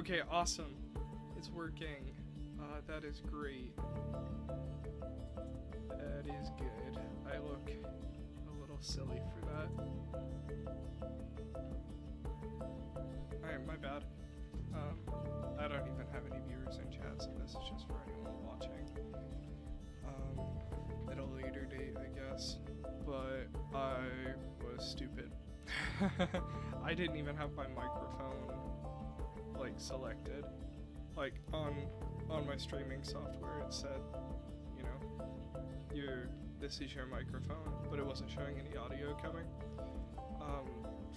Okay, awesome. It's working. That is great. That is good. I look a little silly for that. Alright, my bad. I don't even have any viewers in chat, so this is just for anyone watching. At a later date, I guess. But I was stupid. I didn't even have my microphone, like, selected. Like, on my streaming software, it said, you know, this is your microphone, but it wasn't showing any audio coming.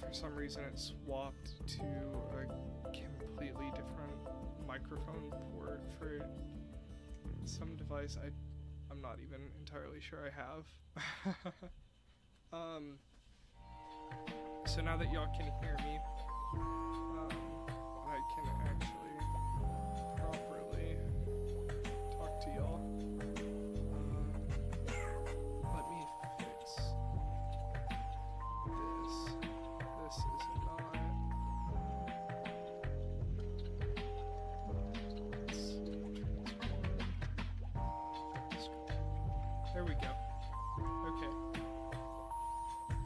For some reason it swapped to a completely different microphone port for some device I'm not even entirely sure I have. So now that y'all can hear me, I can actually properly talk to y'all. Let me fix this. This is not. There we go. Okay.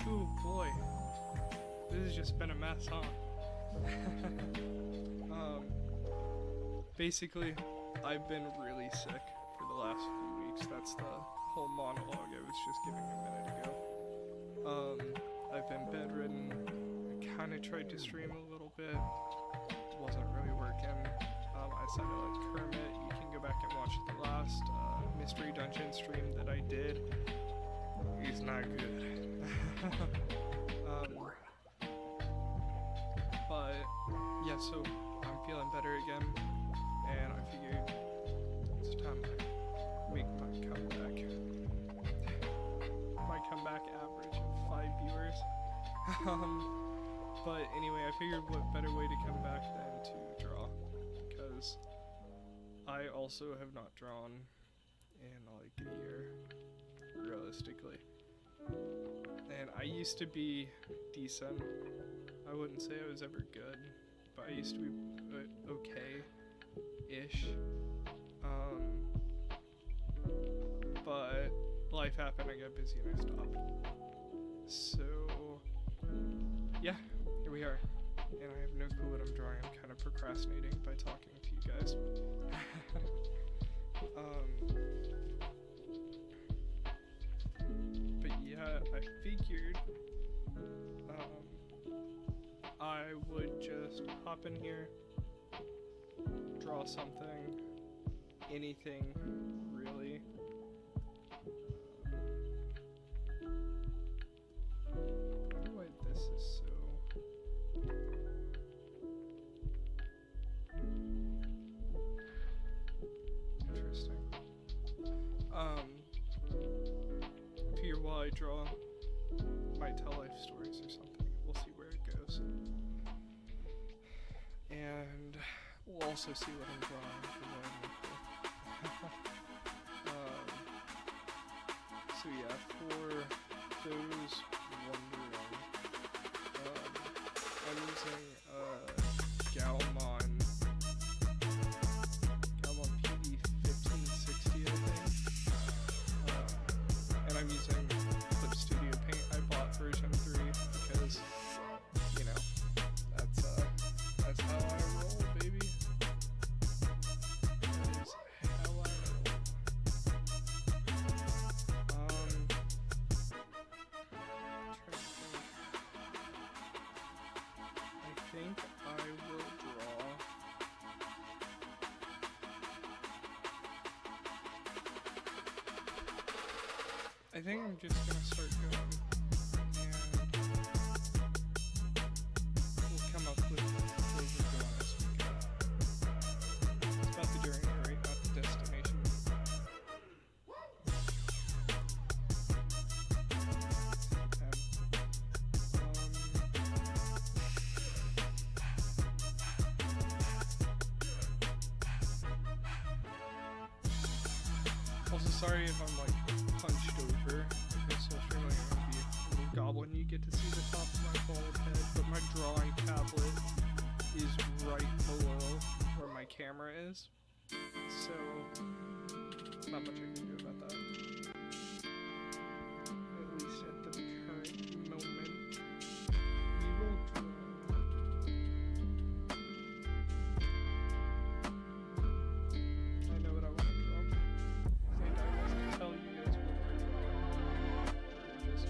Ooh boy. This has just been a mess, huh? Basically, I've been really sick for the last few weeks. That's the whole monologue I was just giving a minute ago. I've been bedridden. I kind of tried to stream a little bit. It wasn't really working. I sounded like Kermit. You can go back and watch the last Mystery Dungeon stream that I did. He's not good. But yeah, so I'm feeling better again, and I figured it's time to make my comeback. My comeback average of 5 viewers. But anyway, I figured what better way to come back than to draw, because I also have not drawn in like a year, realistically. And I used to be decent. I wouldn't say I was ever good, but I used to be okay-ish. But life happened, I got busy, and I stopped. So, yeah, here we are. And I have no clue what I'm drawing. I'm kind of procrastinating by talking to you guys. But yeah, I figured I would just hop in here, draw something, anything really. I wonder why this is so. Interesting. Figure while I draw, might tell life stories or something. We'll see where it goes. And we'll also see what I'm drawing. So yeah, for those wondering, I'm using Galmon PD1560, I think. And I'm using Clip Studio Paint. I bought version 3 because, you know, that's how I roll, baby. That is how I roll. I think I will draw. I think I'm just gonna start going, and we'll come up with where we're going as we go. It's about the journey, right? Not the destination. Also, sorry if I'm like punched over, because so surely I'm gonna be a little goblin. You get to see the top of my bald head, but my drawing tablet is right below camera is. So, there's not much I can do about that. At least at the current moment. We will go. I know what I want to draw. And I will tell you guys what we're drawing. Just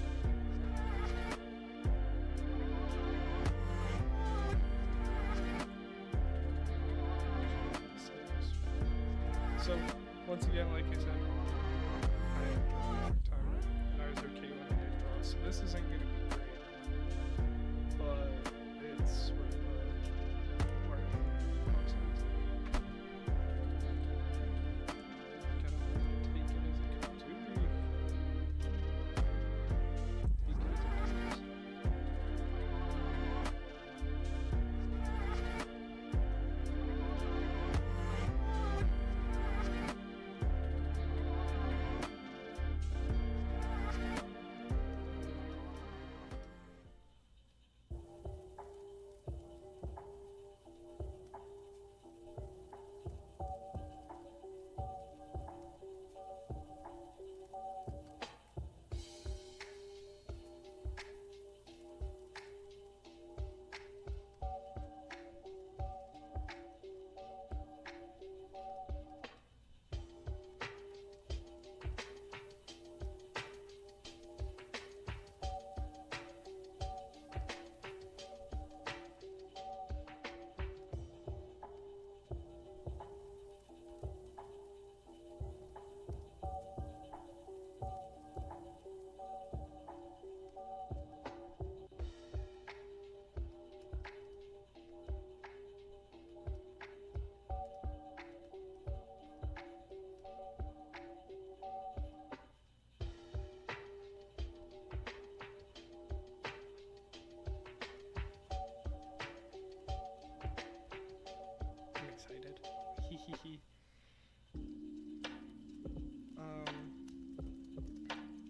so, once again, like I said, I had a long time, and I was okay when I did draw, so this isn't going to be great, but it's sort of a learning process. Kind of take it as it comes. Take it as it comes.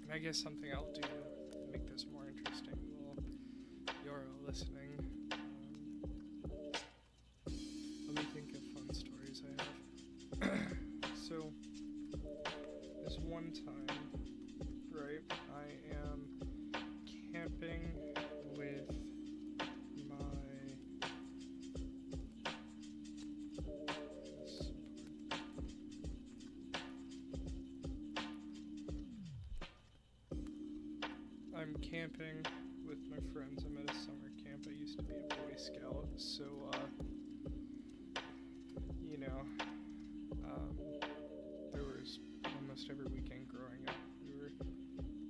And I guess something I'll do to make this more interesting while you're listening. Let me think of fun stories I have. So, this one time, right, I am camping with I'm camping with my friends. I'm at a summer camp. I used to be a Boy Scout, so, you know, there was almost every weekend growing up, we were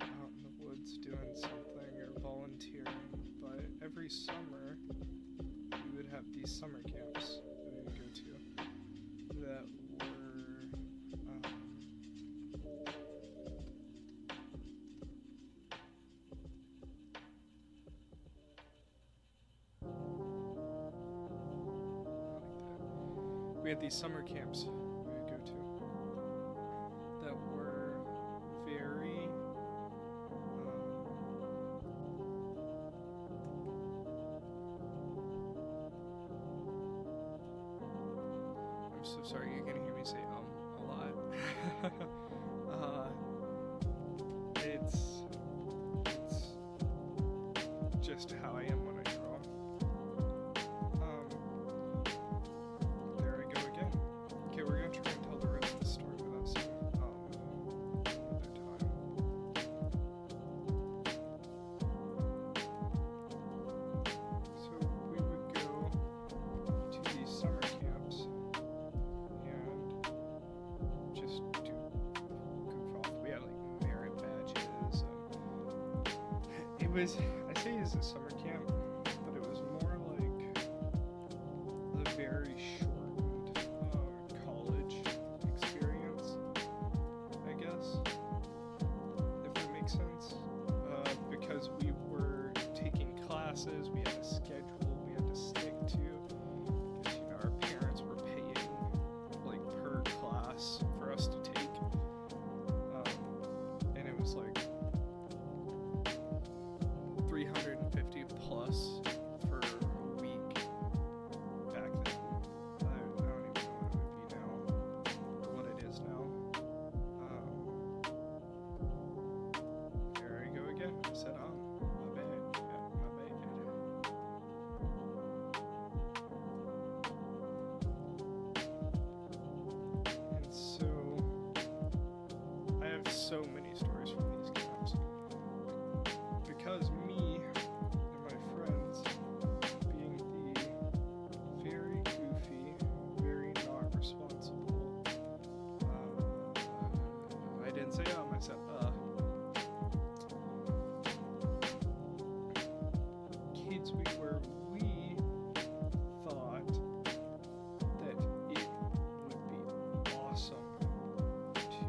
out in the woods doing something or volunteering, but every summer, we would have these summer camps that we would go to that we had these summer camps we would go to that were very I'm so sorry, you're gonna hear me say a lot. It's just how I am when I draw. There I go again. Okay, we're gonna try and tell the rest of the story without saying another time. So we would go to these summer camps and just do goof off. We had like merit badges and it was, I say it's a summer camp, but it was more like the very shortened college experience, I guess, if that makes sense, because we were taking classes, we had a schedule we had to stick to, because, you know, our parents were paying, like, per class for us to take, and it was like 350 plus for a week back then. I don't even know what it so many stories from these camps. Because me and my friends, being the very goofy, very not responsible, I didn't say myself, kids we were, we thought that it would be awesome to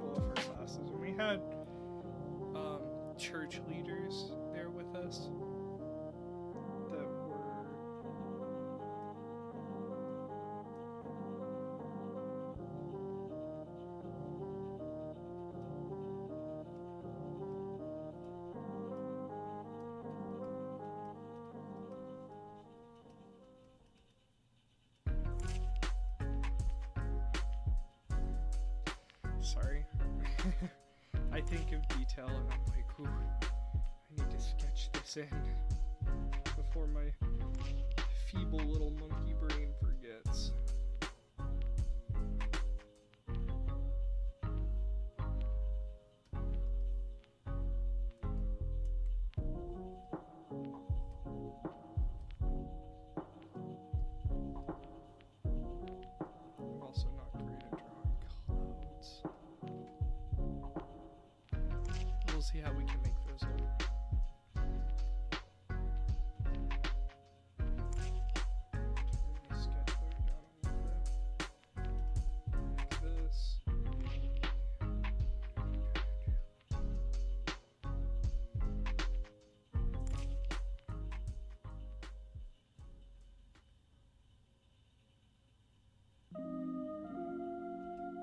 pull off our classes. And we had church leaders there with us that were sorry. I think of detail and I'm like, ooh, I need to sketch this in before my feeble little monkey brain forgets. I'm also not great at drawing clouds. We'll see how we can make those look. Turn the sketch layer down a little bit. Like this.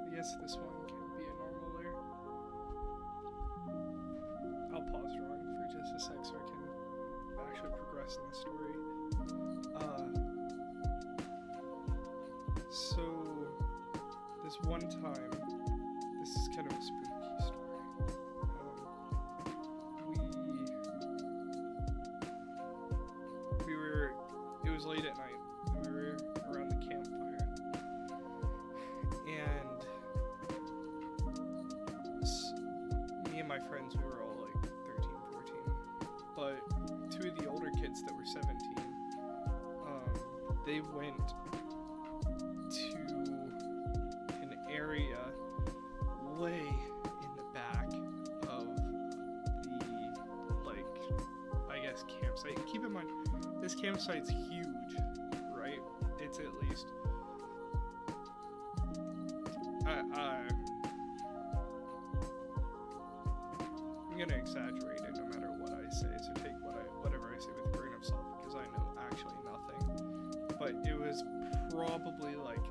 I guess this one can be a normal layer. I'll pause drawing for just a sec so I can actually progress in the story. So this one time, this is kind of a spooky story. It was late at night. We were around the campfire, and me and my friends, we were all like 13, 14, but two of the older kids that were 17, they went to an area way in the back of the, like, I guess campsite. And keep in mind, this campsite's huge, right? It's at least I'm gonna exaggerate it no matter what I say, so take whatever I say with a grain of salt, because I know actually nothing. But it was probably like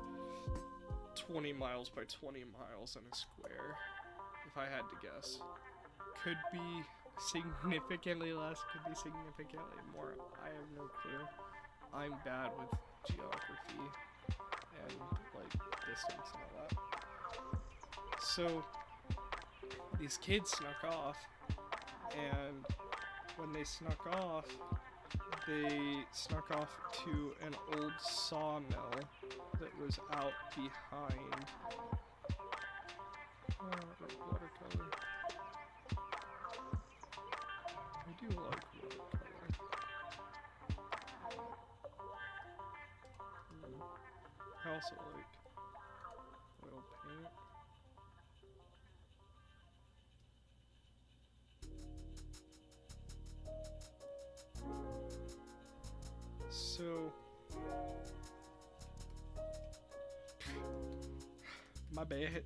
20 miles by 20 miles in a square, if I had to guess. Could be significantly less, could be significantly more. I have no clue. I'm bad with geography and like distance and all that. So these kids snuck off, and when they snuck off to an old sawmill that was out behind watercolor. I do like watercolor. I also like oil paint. So, my bad.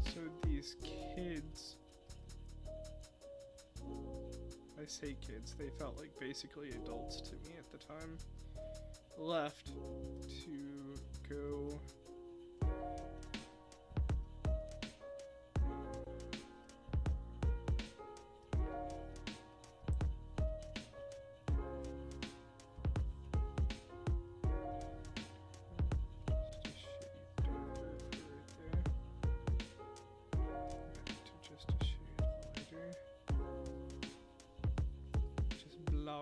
So these kids, I say kids, they felt like basically adults to me at the time, left to go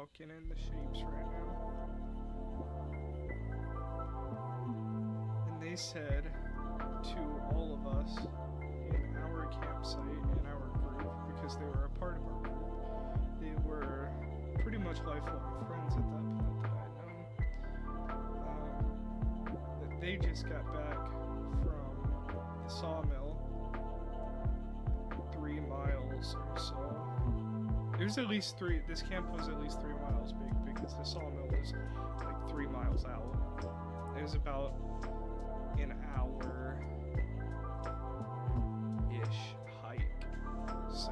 walking in the shapes right now. And they said to all of us in our campsite, in our group, because they were a part of our group, they were pretty much lifelong friends at that point that I had known, that they just got back from the sawmill 3 miles or so. It was at least 3, this camp was at least 3 miles big because the sawmill was like 3 miles out. It was about an hour-ish hike, so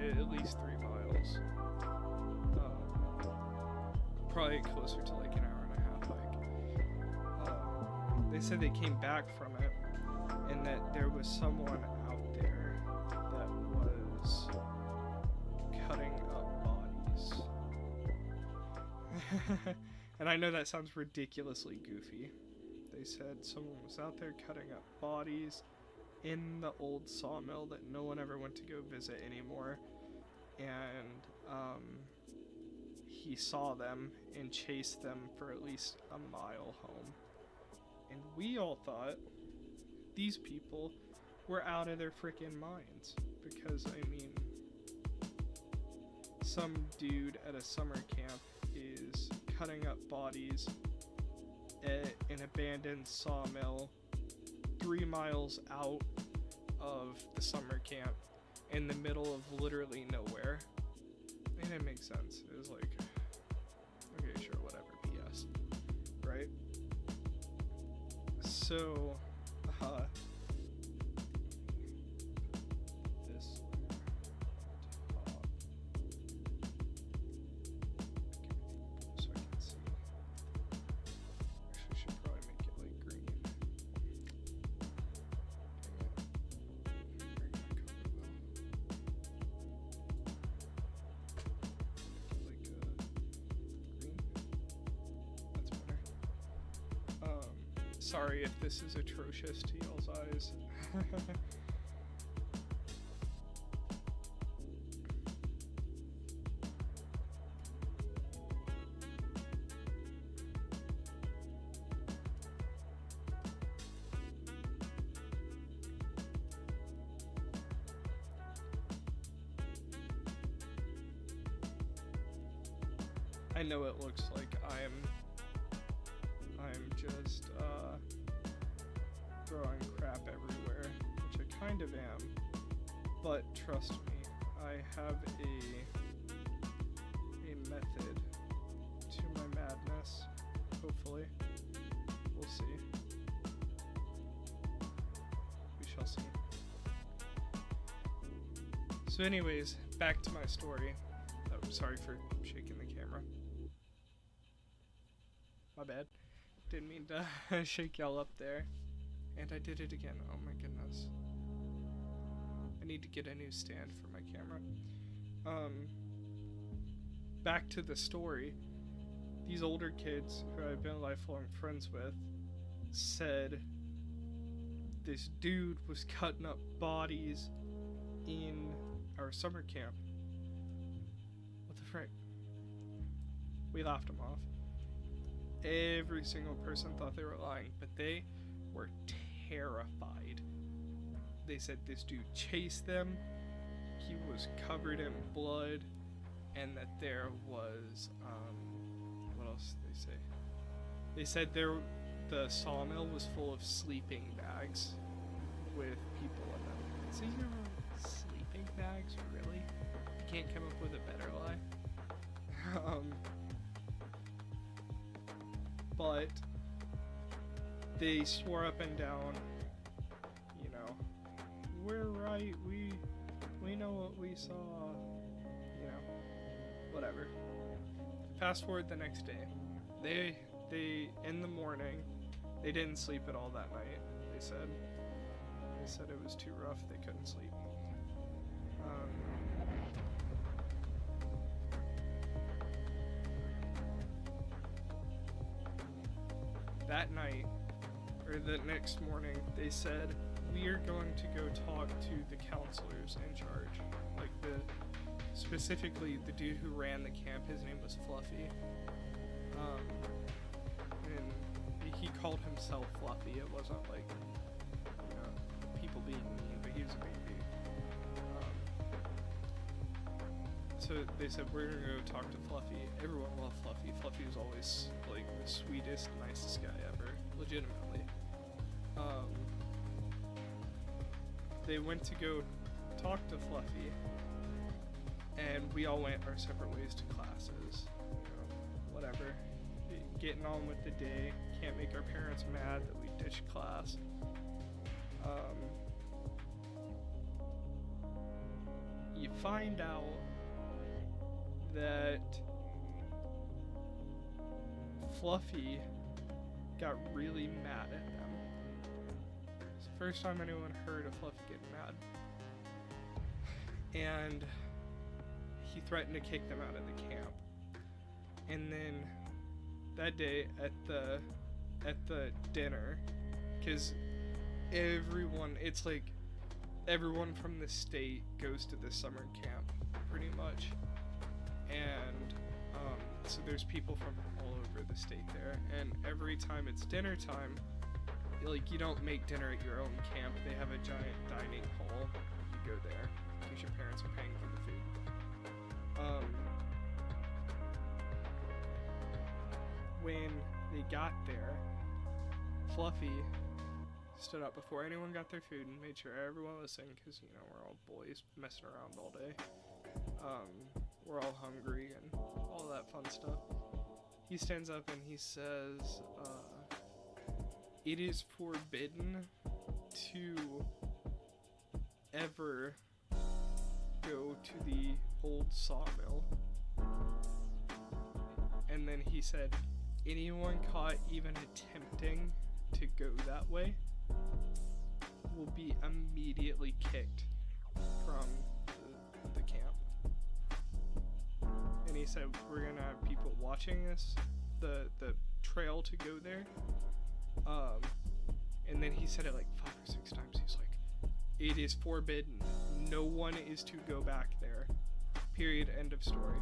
at least 3 miles. Probably closer to like an hour and a half hike. They said they came back from it and that there was someone out there that was cutting up bodies. And I know that sounds ridiculously goofy. They said someone was out there cutting up bodies in the old sawmill that no one ever went to go visit anymore. And he saw them and chased them for at least a mile home. And we all thought these people were out of their freaking minds. Because, I mean, some dude at a summer camp is cutting up bodies at an abandoned sawmill 3 miles out of the summer camp in the middle of literally nowhere. It didn't make sense. It was like, okay, sure, whatever, BS, right? So, this top. So I can see. Actually, should probably make it like green. Sorry if this is atrocious to y'all's eyes. I know it looks like I'm just throwing crap everywhere, which I kind of am, but trust me, I have a method to my madness, hopefully. We'll see. We shall see. So anyways, back to my story. Oh, sorry for shaking the camera. My bad. Didn't mean to shake y'all up there. And I did it again. Oh my goodness. I need to get a new stand for my camera. Back to the story. These older kids who I've been lifelong friends with said this dude was cutting up bodies in our summer camp. What the frick? We laughed them off. Every single person thought they were lying, but they were terrified. They said this dude chased them, he was covered in blood, and that there was, what else did they say? They said the sawmill was full of sleeping bags with people in them. So you know, sleeping bags, really? You can't come up with a better lie? But they swore up and down, you know, we're right, we know what we saw, you know, whatever. Fast forward the next day. They in the morning, they didn't sleep at all that night, they said. They said it was too rough, they couldn't sleep. That night, or the next morning, they said, we are going to go talk to the counselors in charge, like the specifically the dude who ran the camp, his name was Fluffy. And he called himself Fluffy. It wasn't like, you know, people being mean, but he was a baby. So they said, we're gonna go talk to Fluffy. Everyone loved Fluffy. Fluffy was always like the sweetest, nicest guy ever, legitimately. They went to go talk to Fluffy, and we all went our separate ways to classes. You know, whatever. Getting on with the day. Can't make our parents mad that we ditched class. You find out that Fluffy got really mad at them. It's the first time anyone heard of Fluffy getting mad. And he threatened to kick them out of the camp. And then that day at the dinner, because it's like everyone from the state goes to this summer camp pretty much. And so there's people from all over the state there, and every time it's dinner time, like, you don't make dinner at your own camp. They have a giant dining hall. You go there because your parents are paying for the food. When they got there, Fluffy stood up before anyone got their food and made sure everyone was listening, because, you know, we're all boys messing around all day. We're all hungry and all that fun stuff. He stands up and he says, it is forbidden to ever go to the old sawmill. And then he said, anyone caught even attempting to go that way will be immediately kicked from the camp. And he said, we're gonna have people watching us, the trail to go there. And then he said it like 5 or 6 times. He's like, it is forbidden. No one is to go back there. Period. End of story.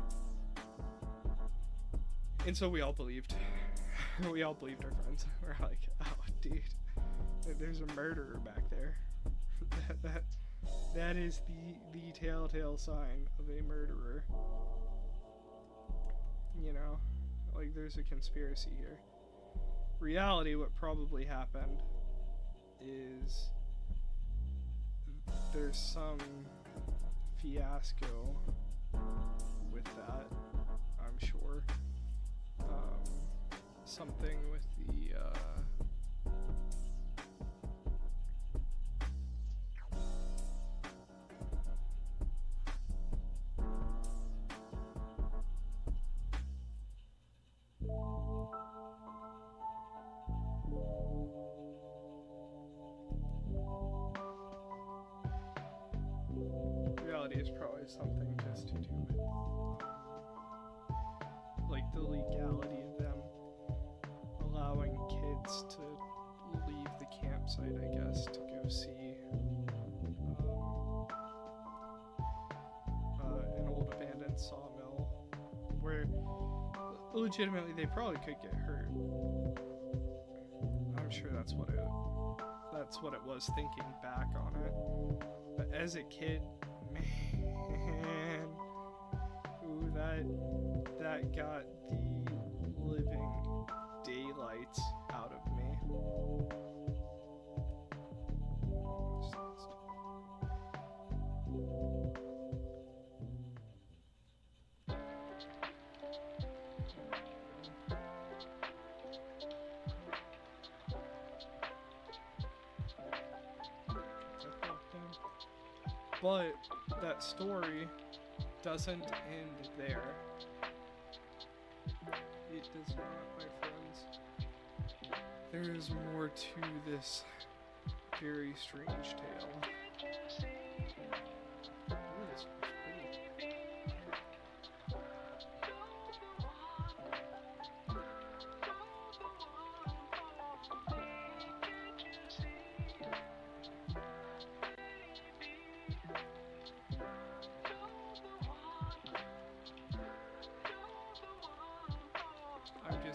And so we all believed. We all believed our friends. We're like, oh, dude, there's a murderer back there. that is the telltale sign of a murderer. You know, like, there's a conspiracy here. Reality, what probably happened is there's some fiasco with that, I'm sure. Something with the reality is probably something just to do with like the legality of them allowing kids to leave the campsite, I guess, to go see an old abandoned sawmill where legitimately they probably could get hurt. I'm sure that's what it was, thinking back on it. But as a kid, man, ooh, that got the living daylights out of me. But that story doesn't end there. It does not, my friends. There is more to this very strange tale. Ooh, this one's pretty.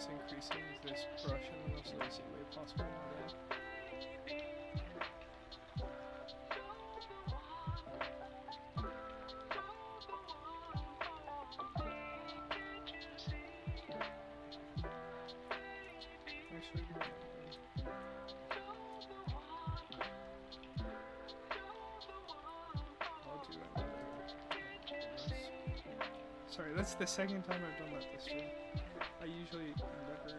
just increasing this brush in the most lazy way possible. Actually, I'll do another. Sorry, that's the second time I've done that this stream. I usually never do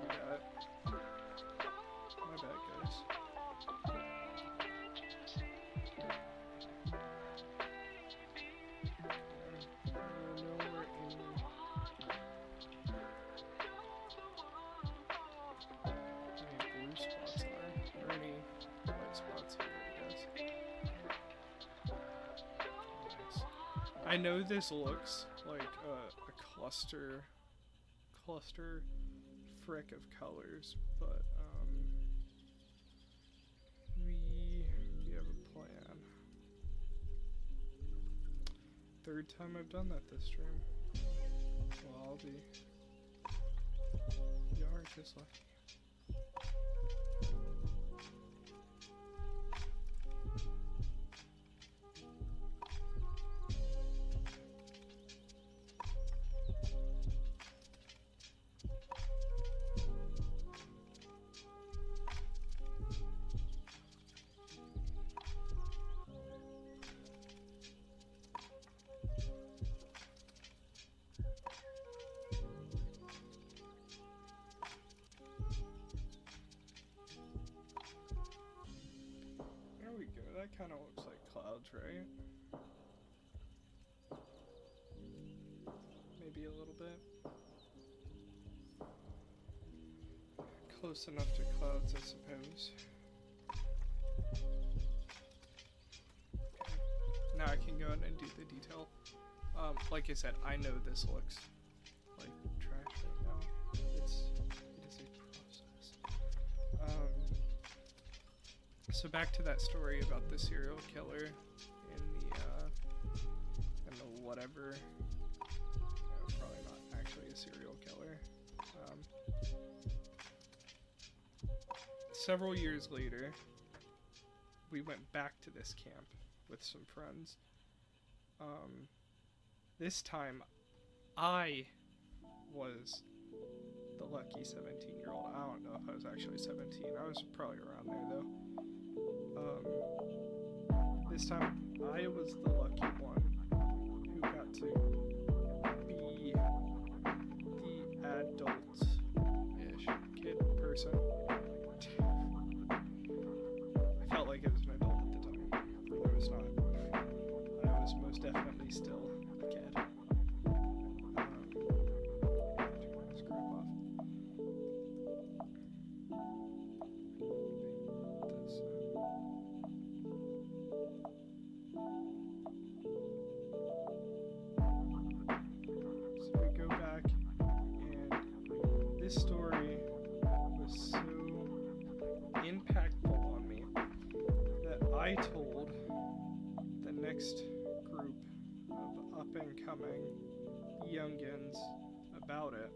that. My bad, guys. I know this looks like a cluster frick of colors, but we have a plan. Third time I've done that this stream. Well, I'll be. You are just lucky. That kind of looks like clouds, right? Maybe a little bit. Close enough to clouds, I suppose. Okay. Now I can go ahead and do the detail. Like I said, I know this looks like trash right now. It is a process. So back to that story about the serial killer in the whatever, probably not actually a serial killer. Several years later, we went back to this camp with some friends. This time, I was the lucky 17-year-old. I don't know if I was actually 17. I was probably around there though. This time I was the lucky one who got to be the adult-ish kid person. I felt like I was an adult at the time, but I was not. I was most definitely still a kid. Story was so impactful on me that I told the next group of up-and-coming youngins about it.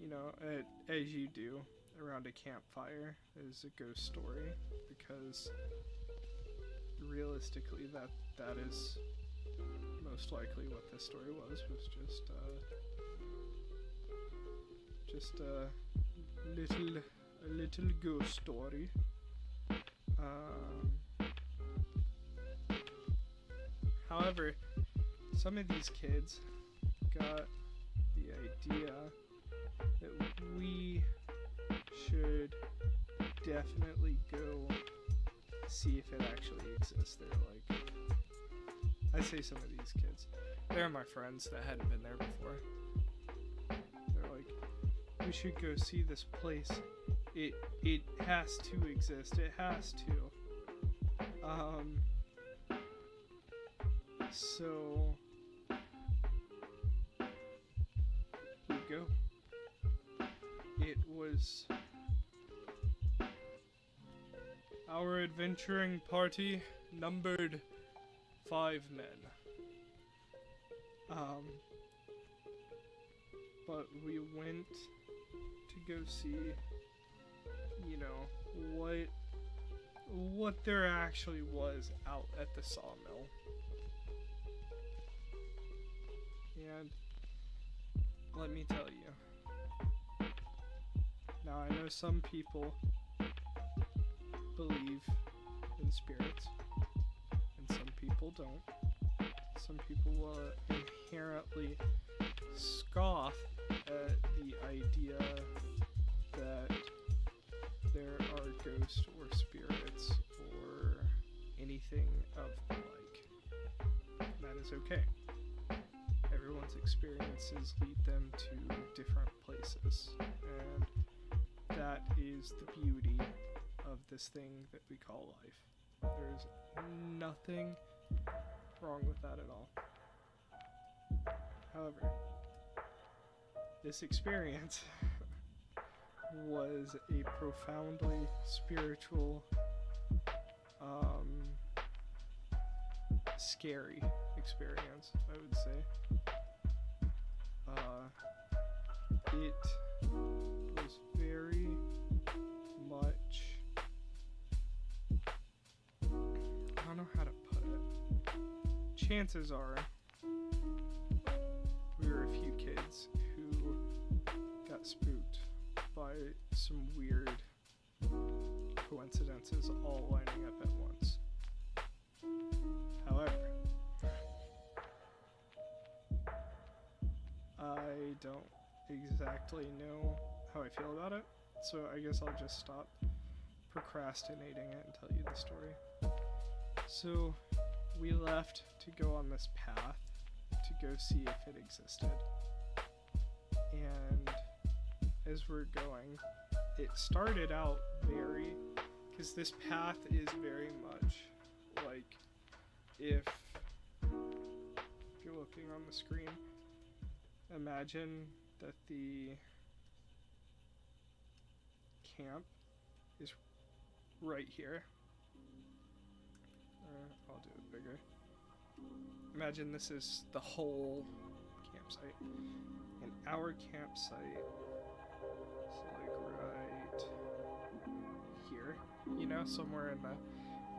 You know, as you do around a campfire as a ghost story, because realistically that is most likely what this story was just a little ghost story. However, some of these kids got the idea that we should definitely go see if it actually exists. They're like, I say some of these kids, they're my friends that hadn't been there before. They're like, we should go see this place. It has to exist. It has to. So we go. It was our adventuring party numbered 5 men. but we went to go see, you know, what there actually was out at the sawmill. And let me tell you, now I know some people believe in spirits, and some people don't. Some people will inherently scoff at the idea that there are ghosts or spirits or anything of the like. That is okay. Everyone's experiences lead them to different places, and that is the beauty of this thing that we call life. There's nothing wrong with that at all. However, this experience was a profoundly spiritual, scary experience, I would say. It was very much, I don't know how to put it. Chances are we were a few kids who got spooked by some weird coincidences all lining up at once. However, I don't exactly know how I feel about it, so I guess I'll just stop procrastinating it and tell you the story. So, we left to go on this path to go see if it existed. And as we're going, it started out because this path is very much like if you're looking on the screen, imagine that the camp is right here. I'll do it bigger. Imagine this is the whole campsite, and our campsite is like right here, you know, somewhere in the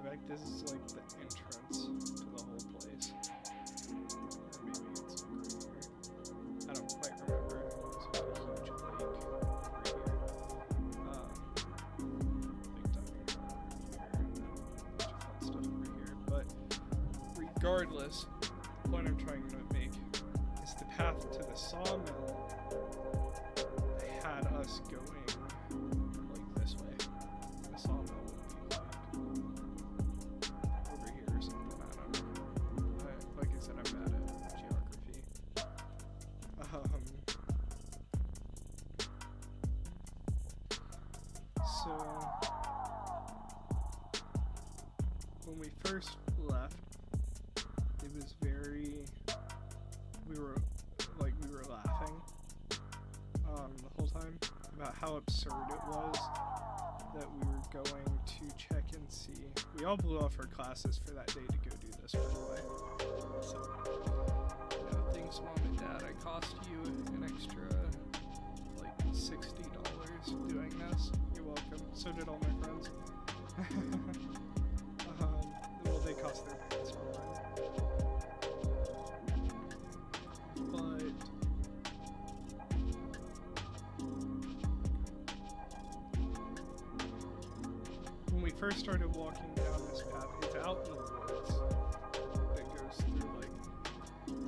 back. This is like the entrance to the whole place. Or maybe it's like right here. I don't quite remember. There's a huge lake over here. Like down here, and a bunch of fun stuff over here. But regardless, the point I'm trying to make is the path to the sawmill had us going like this way. The sawmill would be like over here or something. I don't know. Like I said, I'm bad at geography. So when we first left, it was we were laughing the whole time about how absurd it was that we were going to check and see. We all blew off our classes for that day to go do this, by the way. So, you know, thanks Mom and Dad. I cost you an extra like $60 doing this. You're welcome. So did all my friends. Well, they cost their parents for mine. But when we first started walking down this path, it's out in the woods that goes through like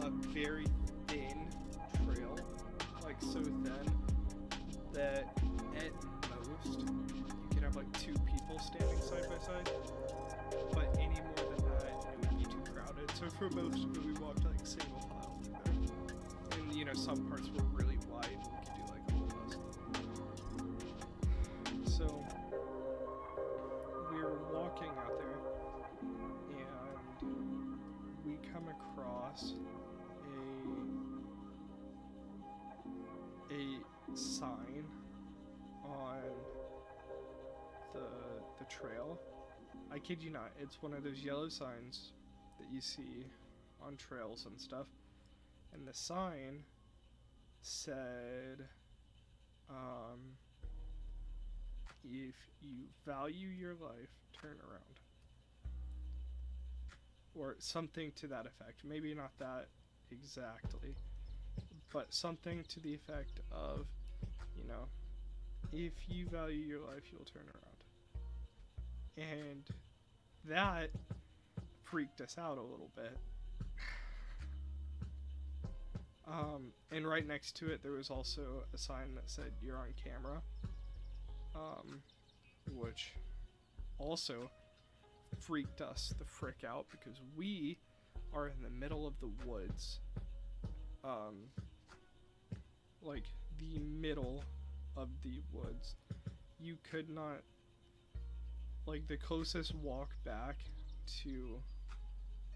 a very thin trail, like so thin that at most you could have like two people standing side by side, but any more than that it would be too crowded. So for most of it we walked like single file through there. And you know, some parts were really wide and we could do like all of us. So we were walking out there and we come across a sign on the trail. I kid you not, it's one of those yellow signs that you see on trails and stuff. And the sign said, if you value your life, turn around. Or something to that effect. Maybe not that exactly, but something to the effect of, you know, if you value your life, you'll turn around. And that freaked us out a little bit. And right next to it, there was also a sign that said, "You're on camera," which also freaked us the frick out because we are in the middle of the woods. Like the middle of the woods. You could not, like, the closest walk back to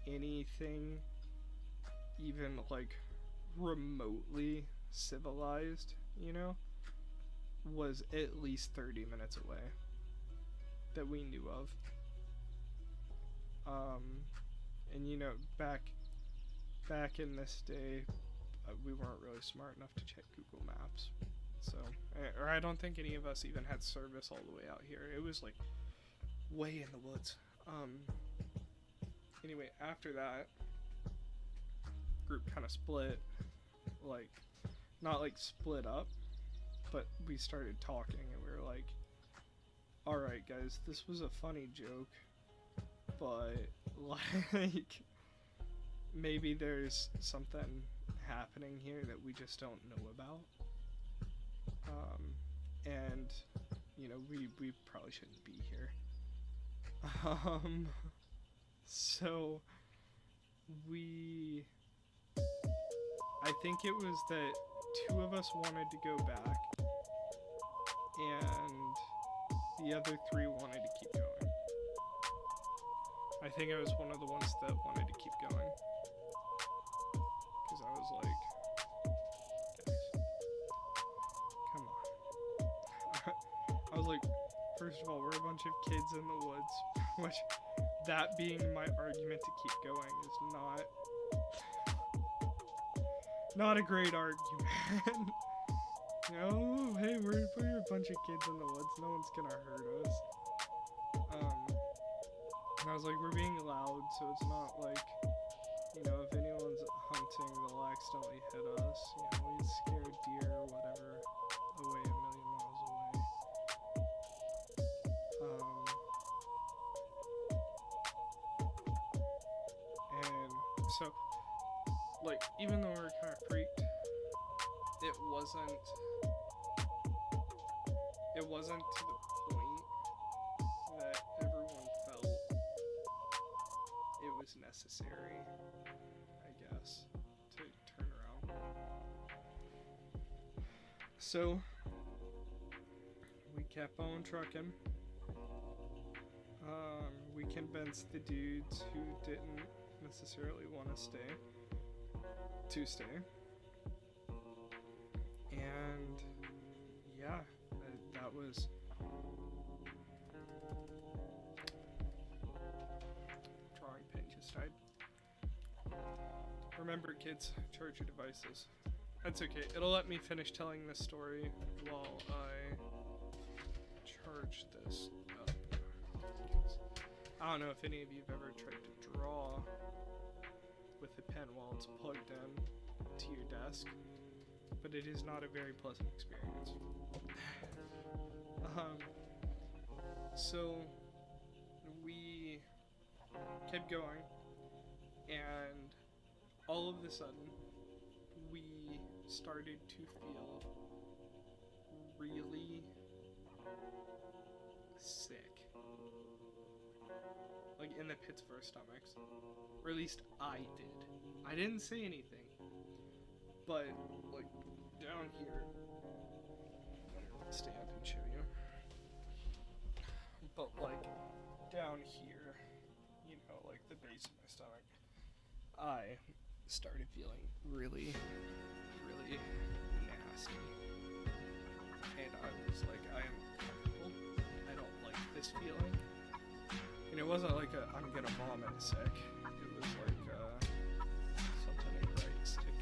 anything even like remotely civilized, you know, was at least 30 minutes away that we knew of. And you know, back in this day, we weren't really smart enough to check Google Maps, so, or I don't think any of us even had service all the way out here. It was like way in the woods. Anyway, after that, group kind of split, like, not like split up, but we started talking and we were like, alright guys, this was a funny joke, but like maybe there's something happening here that we just don't know about. And you know, we probably shouldn't be here. So I think it was that two of us wanted to go back and the other three wanted to keep going. I think I was one of the ones that wanted to keep going. Because I was like, guys, come on. I was like, first of all, we're a bunch of kids in the woods, which, that being my argument to keep going is not a great argument. You know, hey, we're a bunch of kids in the woods, no one's gonna hurt us. And I was like, we're being loud, so it's not like, you know, if anyone's hunting, they'll accidentally hit us. You know, we scare deer or whatever away a million miles away. And so, like, even though we were kind of freaked, it wasn't to the point that everyone felt it was necessary, I guess, to turn around. So we kept on trucking. We convinced the dudes who didn't necessarily want to stay to stay. And yeah, that was drawing pen just died. Remember, kids, charge your devices. That's okay. It'll let me finish telling this story while I charge this up. I don't know if any of you have ever tried to draw with a pen while it's plugged in to your desk, but it is not a very pleasant experience. So we kept going, and all of a sudden we started to feel really sick, like in the pits of our stomachs, or at least I did. I didn't say anything, but like down here, I'm gonna stand and show you, but like down here, you know, like the base of my stomach, I started feeling really, really nasty, and I was like, I am comfortable, I don't like this feeling. And it wasn't like a I'm gonna vomit sick, it was like something ain't right stick.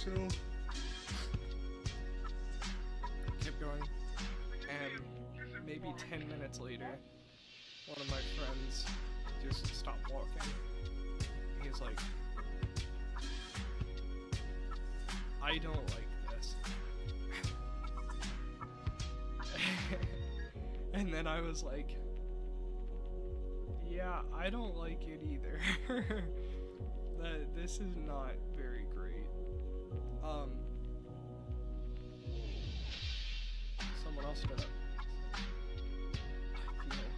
So, kept going, and maybe 10 minutes later, one of my friends just stopped walking. He's like, I don't like this. And then I was like, yeah, I don't like it either. This is not very great. Someone else stood up. I feel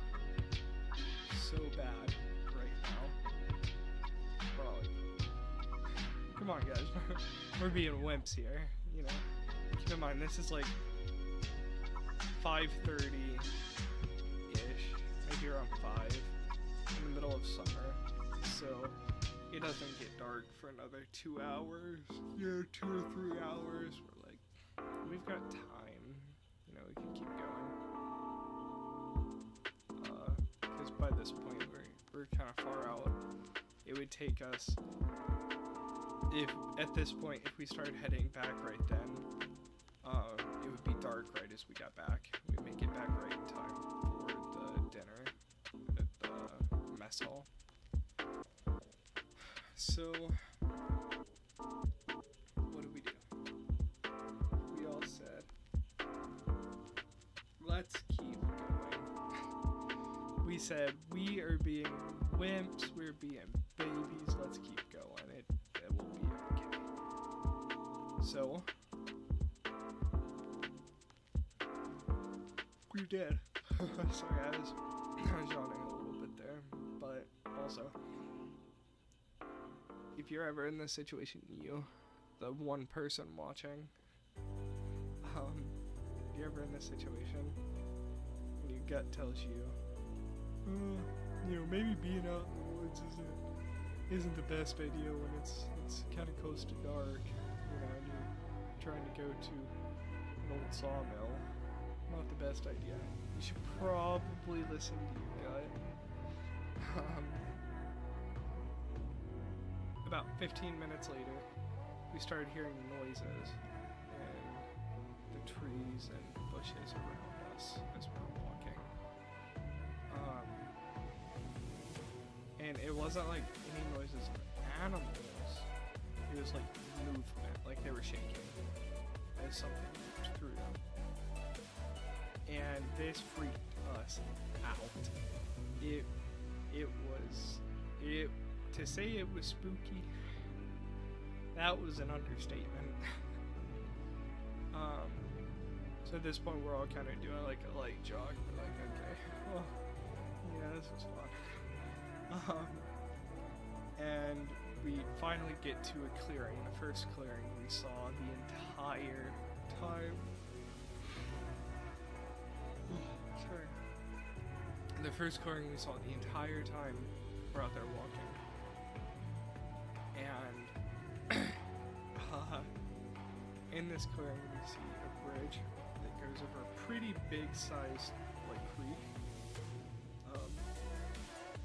so bad right now. Well, come on, guys. We're being wimps here, you know. Keep in mind, this is like 5:30-ish, maybe around 5, in the middle of summer. So it doesn't get dark for another 2 hours. 2 or 3 hours. We're like, we've got time. You know, we can keep going. Because by this point, we're kind of far out. It would take us, if we started heading back right then, it would be dark right as we got back. We'd make it back right in time for the dinner at the mess hall. So, what did we do? We all said, let's keep going. We said, we are being wimps, we're being babies, let's keep going. It will be okay. So, we did. Sorry, I was yawning a little bit there, but also, if you're ever in this situation, the one person watching, if you're ever in this situation, and your gut tells you, maybe being out in the woods isn't the best idea when it's kind of close to dark, and you're trying to go to an old sawmill. Not the best idea. You should probably listen to your gut. About 15 minutes later, we started hearing noises in the trees and bushes around us as we were walking. And it wasn't like any noises of animals. It was like movement, like they were shaking as something moved through them. And this freaked us out. To say it was spooky, that was an understatement. So at this point we're all kind of doing like a light jog. We're like, okay, well, yeah, this was fun. And we finally get to a clearing. The first clearing we saw the entire time. Sorry. The first clearing we saw the entire time we're out there walking. And in this clearing we see a bridge that goes over a pretty big sized creek.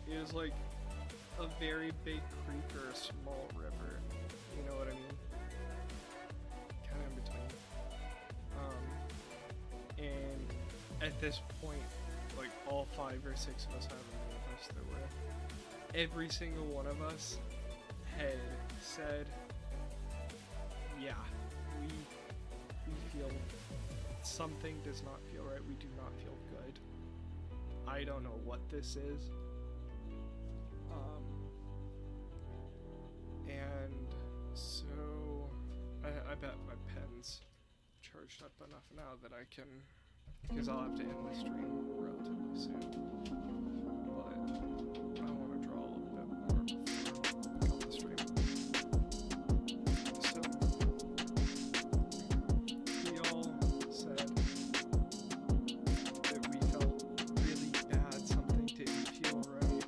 It was like a very big creek or a small river, you know what I mean? Kind of in between. And at this point, like all 5 or 6 of us, however many of us there were, every single one of us had said, yeah, we feel something does not feel right. We do not feel good. I don't know what this is. And so I bet my pen's charged up enough now that I can, because I'll have to end the stream relatively soon. But I want to draw a little bit more before the stream. So we all said that we felt really bad, something didn't feel right,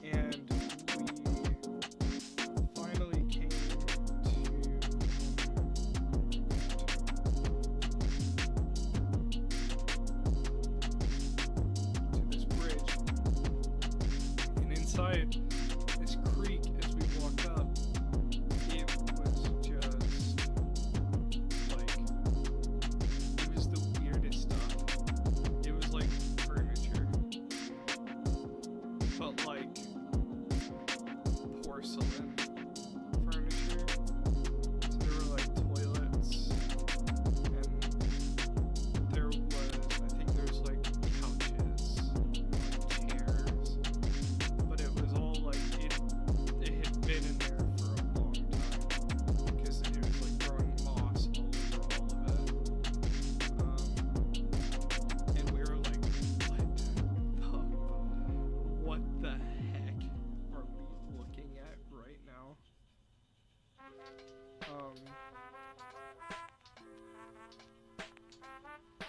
and we finally came to this bridge, and inside this creek, as we walked up, it was just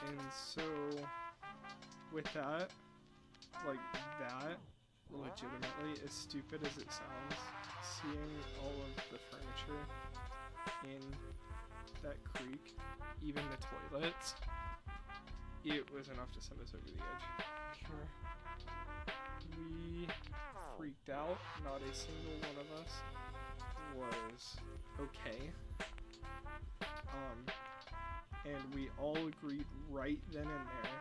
And so, with that, like that, legitimately, as stupid as it sounds, seeing all of the furniture in that creek, even the toilets, it was enough to send us over the edge. Sure. We freaked out. Not a single one of us was okay. And we all agreed right then and there,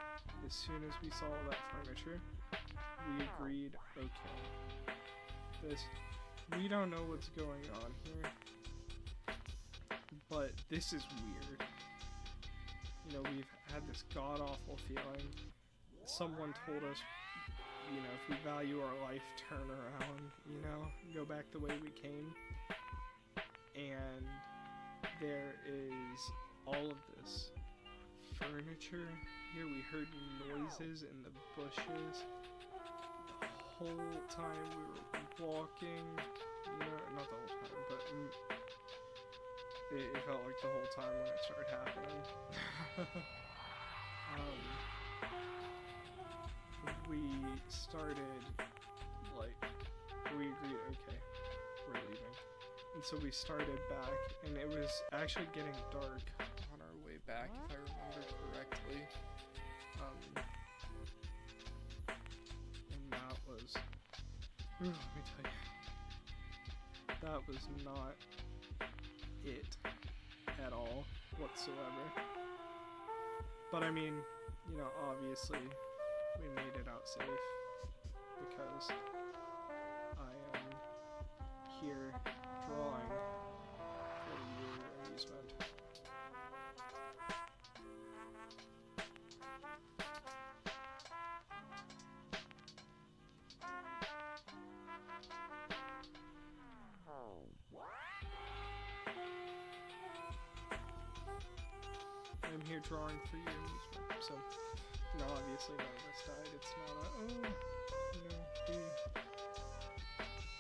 as soon as we saw that furniture, we agreed, okay, we don't know what's going on here, but this is weird. You know, we've had this god-awful feeling. Someone told us, you know, if we value our life, turn around, you know, go back the way we came. And there is all of this furniture here. We heard noises in the bushes the whole time we were walking. No, not the whole time, but it felt like the whole time when it started happening. We started, like, we agreed, okay, we're leaving. And so we started back, and it was actually getting dark on our way back, if I remember correctly. And that was, let me tell you, that was not it at all whatsoever. But I mean, you know, obviously we made it out safe because I am here drawing for your amusement. I'm here drawing for your amusement, so, you know, obviously none of us died. It's not a, oh, you know,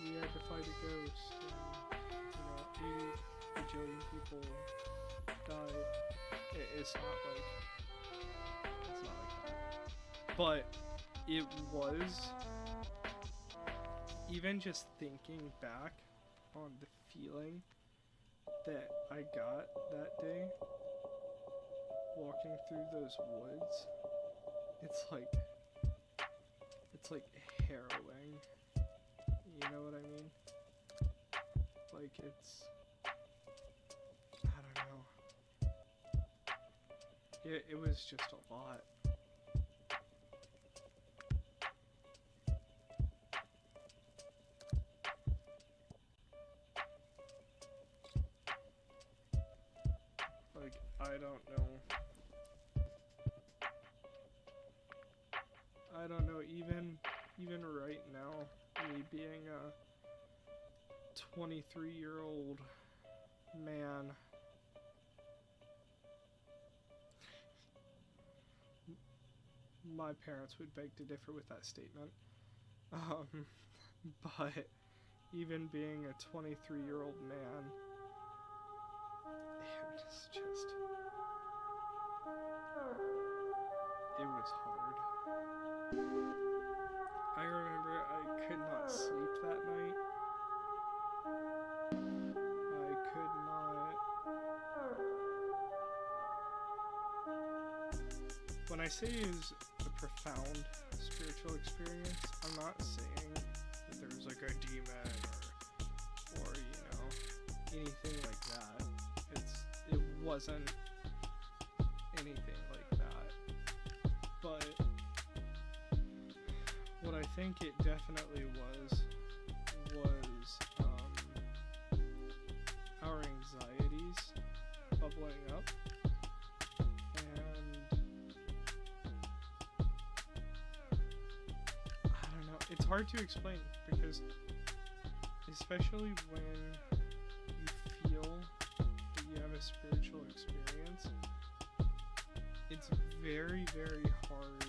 we had to fight a ghost, and, you know, 8 bajillion people died. It's not like that. But it was, even just thinking back on the feeling that I got that day, walking through those woods, it's like harrowing. You know what I mean? Like, it's, I don't know. It was just a lot. Like, I don't know. I don't know, even right now, me being a 23-year-old man, my parents would beg to differ with that statement. But even being a 23-year-old man, it was hard. I remember I could not sleep that night. I could not. When I say it was a profound spiritual experience, I'm not saying that there was like a demon or you know, anything like that. It wasn't anything like that. But what I think it definitely was our anxieties bubbling up, and I don't know, it's hard to explain, because especially when you feel that you have a spiritual experience, it's very, very hard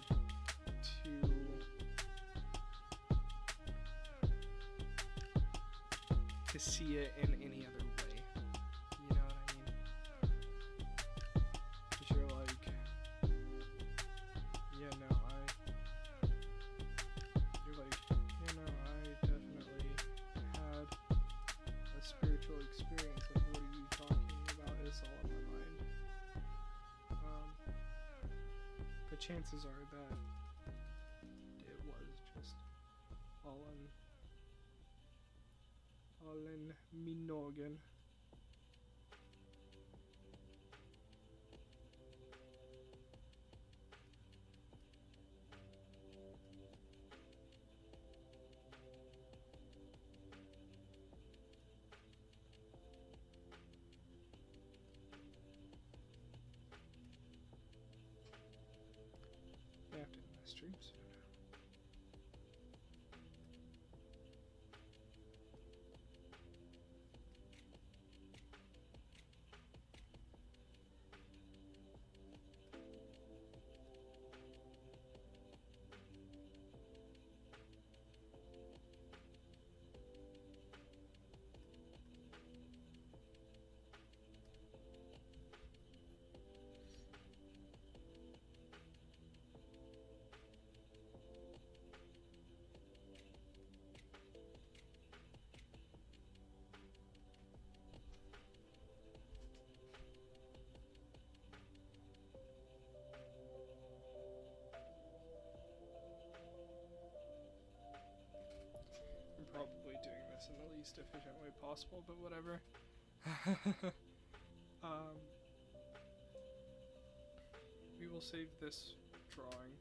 to see it in any other way. You know what I mean? Because you're like, chances are that it was just all in me noggin. I have to end my stream soon. I'm probably doing this in the least efficient way possible, but whatever. We will save this drawing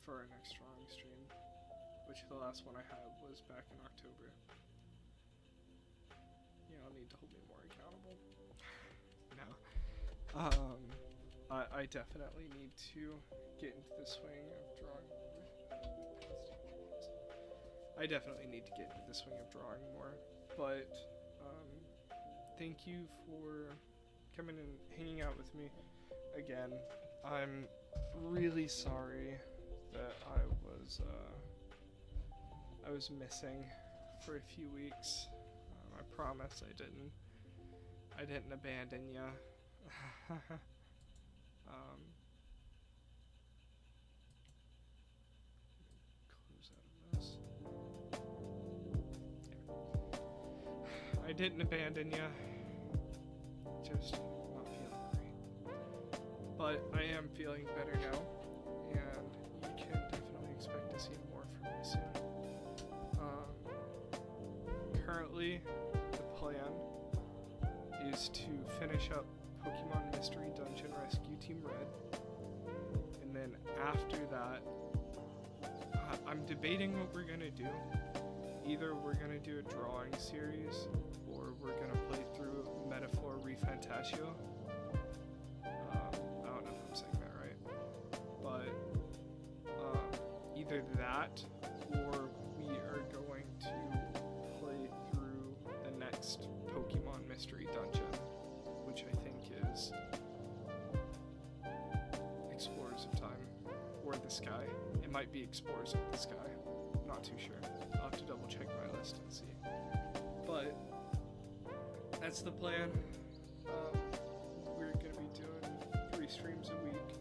for our next drawing stream, which the last one I had was back in October. Yeah, I'll need to hold me more accountable. No. I definitely need to get into the swing of drawing more. I definitely need to get into the swing of drawing more, but thank you for coming and hanging out with me again. I'm really sorry that I was missing for a few weeks. I promise I didn't abandon ya. Close out of this. I didn't abandon ya. Just not feeling great. But I am feeling better now, and you can definitely expect to see more from me soon. Currently, the plan is to finish up Pokemon Mystery Dungeon Rescue Team Red, and then after that, I'm debating what we're gonna do. Either we're gonna do a drawing series, or we're gonna play through Metaphor ReFantazio. I don't know if I'm saying that right, but either that, or we are going to play through the next Pokemon Mystery Dungeon, which I think is Explorers of Time, or the Sky. It might be Explorers of the Sky. I'm not too sure. I'll have to double check my list and see. But that's the plan. We're gonna be doing 3 streams a week.